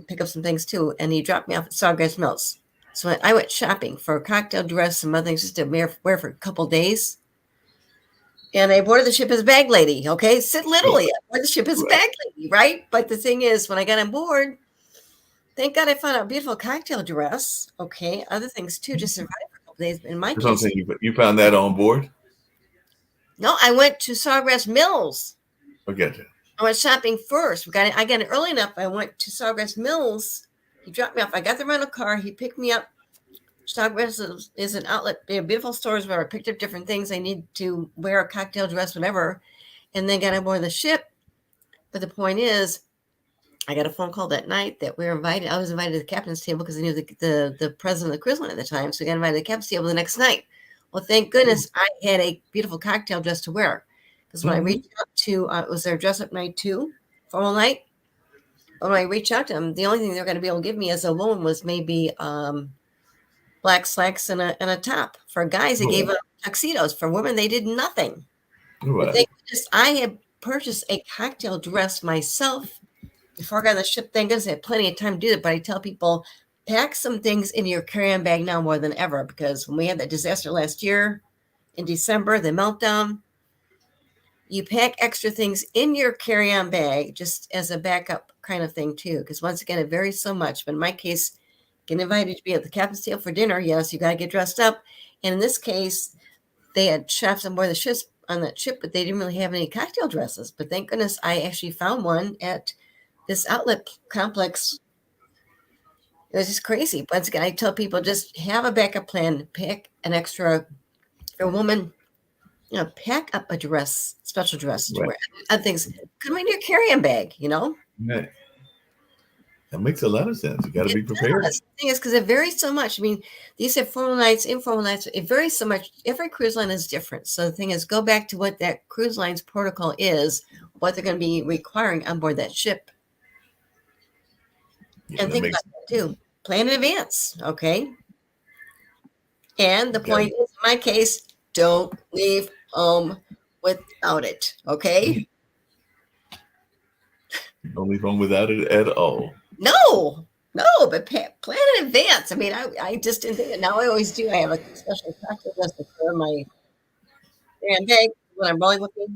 Speaker 1: pick up some things too, and he dropped me off at Sawgrass Mills. So I went shopping for a cocktail dress and other things just to wear for a couple days. And I boarded the ship as bag lady. Okay, sit literally, I boarded the ship as bag lady, right? But the thing is, when I got on board, thank God I found a beautiful cocktail dress. Okay, other things too, just survived for a couple days. In my
Speaker 2: That's what I'm
Speaker 1: case,
Speaker 2: saying. You found that on board?
Speaker 1: no, I went to Sawgrass Mills.
Speaker 2: I get you.
Speaker 1: I went shopping first. I got it early enough. I went to Sawgrass Mills. He dropped me off. I got the rental car. He picked me up. Sawgrass is an outlet. They have beautiful stores where I picked up different things I need to wear, a cocktail dress, whatever, and then got on board the ship. But the point is, I got a phone call that night that we were invited. I was invited to the captain's table because I knew the president of the cruise line at the time. So I got invited to the captain's table the next night. Well, thank goodness I had a beautiful cocktail dress to wear. Because when I reached out to, it was their dress up night too, formal night. When I reached out to them, the only thing they were going to be able to give me as a woman was maybe black slacks and a top. For guys, they gave them tuxedos. For women, they did nothing.
Speaker 2: Right.
Speaker 1: But thank goodness I had purchased a cocktail dress myself before I got on the ship. Thank goodness I had plenty of time to do it. But I tell people, pack some things in your carry-on bag now more than ever, because when we had that disaster last year in December, the meltdown, you pack extra things in your carry-on bag just as a backup kind of thing too. Because once again, it varies so much. But in my case, getting invited to be at the captain's table for dinner, yes, you got to get dressed up. And in this case, they had chefs on board the ship on that ship, but they didn't really have any cocktail dresses. But thank goodness I actually found one at this outlet complex. It was just crazy. Once again, I tell people, just have a backup plan. Pick an extra, for a woman, pack up a dress, special dress to wear. Other things, come in your carry-on bag,
Speaker 2: Right. That makes a lot of sense. You got to be prepared.
Speaker 1: The thing is, because it varies so much. I mean, these are formal nights, informal nights. It varies so much. Every cruise line is different. So the thing is, go back to what that cruise line's protocol is, what they're going to be requiring on board that ship.
Speaker 2: Yeah,
Speaker 1: And think about that too. Plan in advance, okay? And the point is, in my case, don't leave home without it, okay?
Speaker 2: Don't leave home without it at all.
Speaker 1: No, but plan in advance. I mean, I just didn't think it. Now I always do. I have a special cocktail dress for my bag when I'm rolling with me,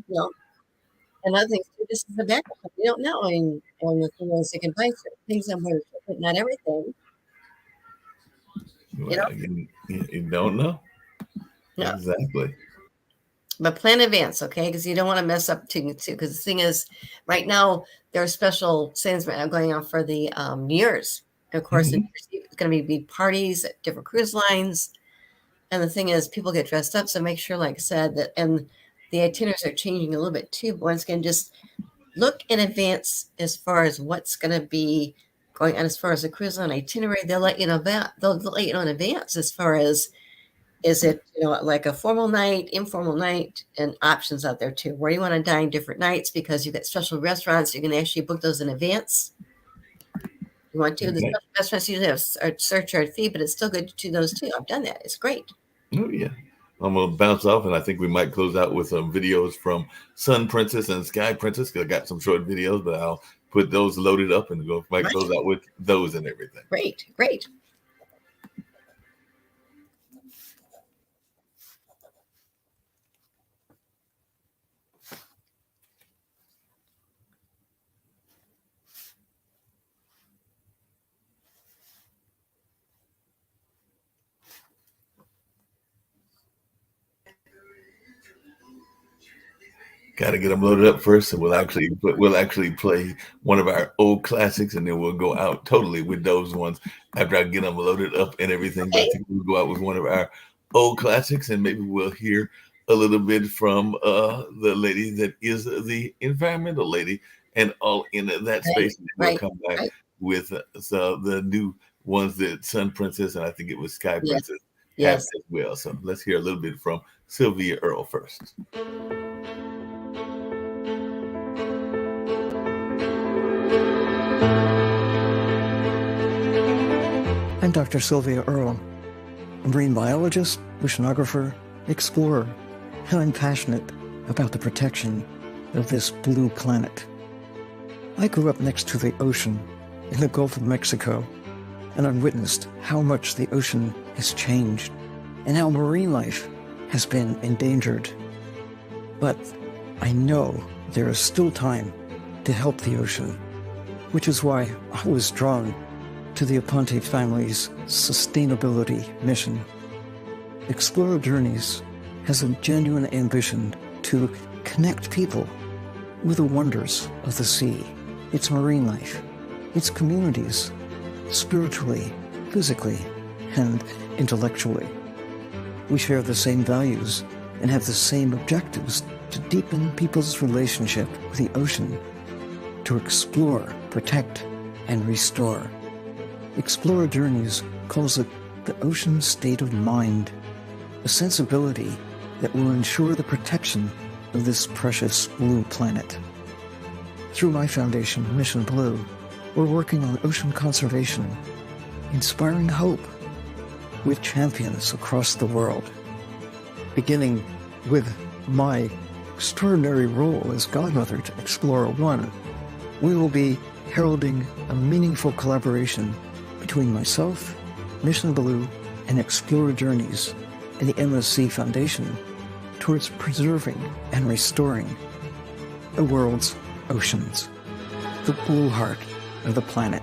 Speaker 1: And other things too, just as a backup. You don't know. I mean, and the thing is, you can buy certain things on board the ship, but not everything.
Speaker 2: You don't know.
Speaker 1: No.
Speaker 2: Exactly.
Speaker 1: But plan in advance, okay? Because you don't want to mess up too. Because the thing is, right now there are special sales right now going on for the New Year's. And of course, it's going to be parties at different cruise lines. And the thing is, people get dressed up. So make sure, like I said, that and the itineraries are changing a little bit too. But once again, just look in advance as far as what's going to be going on as far as the cruise line itinerary. They'll let you know they'll let you know in advance as far as is it like a formal night, informal night, and options out there too. Where you want to dine different nights because you've got special restaurants. You can actually book those in advance. You want to. The
Speaker 2: Okay.
Speaker 1: special restaurants usually have a surcharge fee, but it's still good to do those too. I've done that. It's great.
Speaker 2: Oh yeah. I'm gonna bounce off, and I think we might close out with some videos from Sun Princess and Sky Princess. Cause I got some short videos, but I'll put those loaded up and might close out with those and everything.
Speaker 1: Great, great.
Speaker 2: Got to get them loaded up first, and we'll actually play one of our old classics, and then we'll go out totally with those ones after I get them loaded up and everything. But I think we'll go out with one of our old classics, and maybe we'll hear a little bit from the lady that is the environmental lady, and all in that space. And we'll come back with the new ones that Sun Princess and I think it was Sky Princess have as well. So let's hear a little bit from Sylvia Earle first.
Speaker 8: I'm Dr. Sylvia Earle, a marine biologist, oceanographer, explorer, and I'm passionate about the protection of this blue planet. I grew up next to the ocean in the Gulf of Mexico, and I've witnessed how much the ocean has changed and how marine life has been endangered. But I know there is still time to help the ocean, which is why I was drawn to the Aponte family's sustainability mission. Explorer Journeys has a genuine ambition to connect people with the wonders of the sea, its marine life, its communities, spiritually, physically, and intellectually. We share the same values and have the same objectives to deepen people's relationship with the ocean, to explore, protect, and restore. Explorer Journeys calls it the ocean state of mind, a sensibility that will ensure the protection of this precious blue planet. Through my foundation, Mission Blue, we're working on ocean conservation, inspiring hope with champions across the world. Beginning with my extraordinary role as godmother to Explorer One, we will be heralding a meaningful collaboration between myself, Mission Blue, and Explorer Journeys and the MSC Foundation towards preserving and restoring the world's oceans, the blue heart of the planet.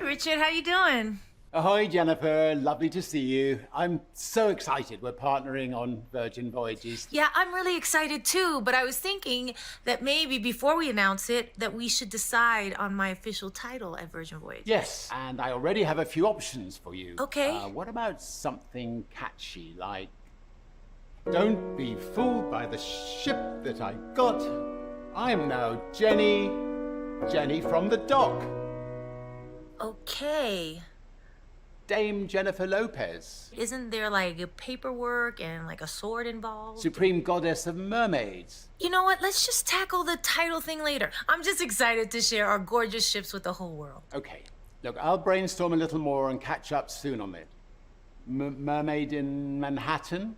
Speaker 9: Richard, how you doing?
Speaker 10: Ahoy, Jennifer. Lovely to see you. I'm so excited we're partnering on Virgin Voyages.
Speaker 9: Yeah, I'm really excited too, but I was thinking that maybe before we announce it, that we should decide on my official title at Virgin Voyages.
Speaker 10: Yes, and I already have a few options for you.
Speaker 9: Okay.
Speaker 10: What about something catchy like, "Don't be fooled by the ship that I got. I'm now Jenny from the dock.
Speaker 9: Okay.
Speaker 10: Dame Jennifer Lopez,
Speaker 9: Isn't there like paperwork and like a sword involved?
Speaker 10: Supreme Goddess of Mermaids.
Speaker 9: You know what? Let's just tackle the title thing later. I'm just excited to share our gorgeous ships with the whole world.
Speaker 10: Okay, look, I'll brainstorm a little more and catch up soon on it. Mermaid in Manhattan?